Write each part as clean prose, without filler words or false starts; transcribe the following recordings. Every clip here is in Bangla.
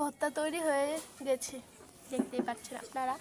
ভর্তা তৈরি হয়ে গেছে, দেখতেই পাচ্ছেন আপনারা।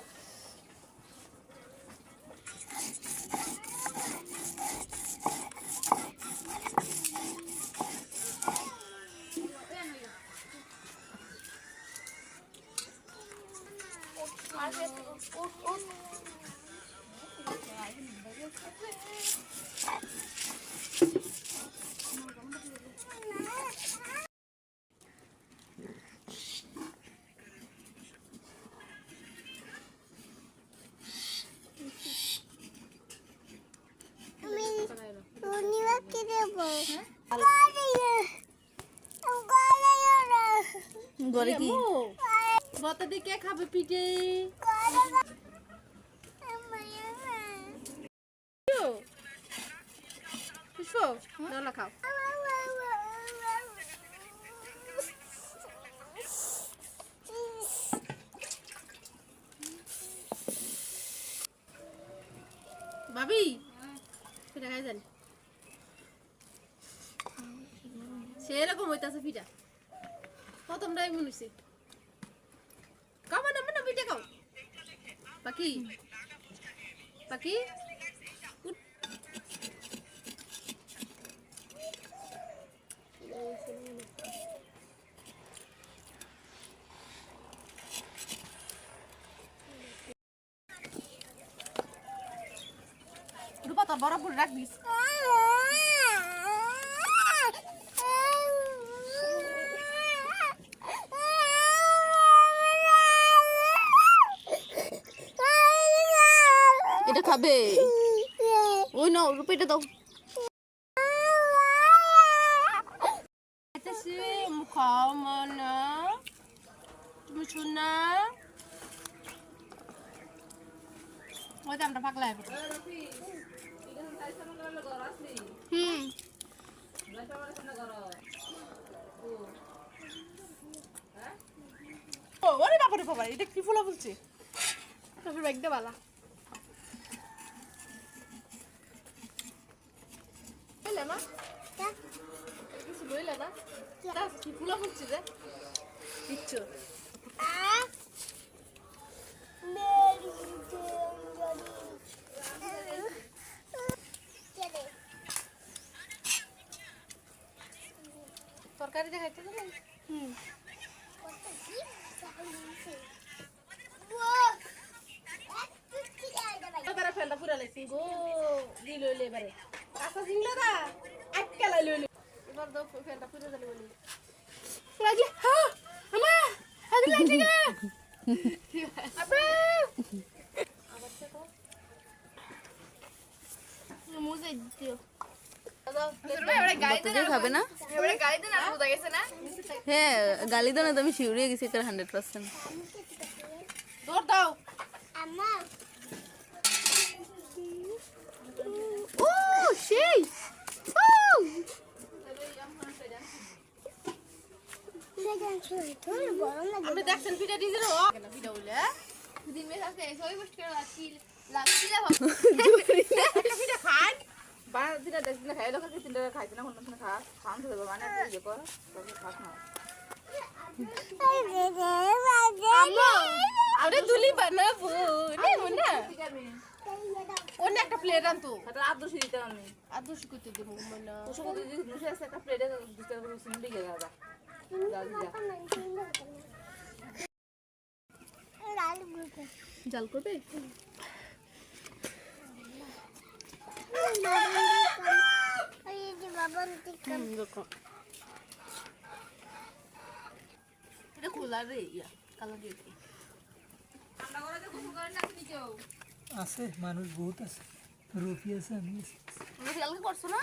গরে কি ভর্তা দিয়ে কে খাবে পিঠে? খাও। ভাবি পিঠা খাই জানি সেরকম হইতাছে পিঠা প্রথমটাই মনে হচ্ছে। কামান না পিঠা খাও বাকি বাকি রূপা তোর বড় করে রাখবিস। এটা খাবে ওই না রূপা এটা দাও। খাও মানা তুমি শোনা ওই তো আমরা পাগলা ওরে বাবারে বাবা এটা কি ফুলা বলছে ব্যাগটা বালা মা কিছু বইলে না কি ফুলা বলছে যে কিচ্ছু তরকারি দেখাইতে দেবে। ফেলটা পুরা লাগছে গো দি লইলে এবারে কাঁচা জিংলা দা আটকা লইলে এবার দাও ফেলটা পুরা যাবে বলি লাগি হ্যাঁ আমা আগে লাগছে গা আপা আবার তো মুজে দিও খাবে না হ্যাঁ গালি দাও না তুমি শিউরিয়ে গেছি 100%। দৌড় দাও ও সেই আপনি দেখছেন পিঠা দিয়েছে পিঠা বলে দিন মেয়ে আছে সবাই বসে পিঠা খান বানা দিনা দেখছিনা খাই লোক তিনটা খাইছে না কোনটা খা খান ধরবে মানে ইয়ে কর তবে খাস না আরে দুলি বানাবো নে মনা ওনে একটা প্লেট আন তো এটা আদর্শ দিতে আমি আদর্শ করতে দেব মনা তো সব দিদি মুছে আছে একটা প্লেটে দিতে হবে সিন্ডি গেলা যা জাল করবে এটা খোলা রে ইয়া কালো দিয়ে আছে মানুষ বহুত আছে রুপি আছে আমি কালকে করছো না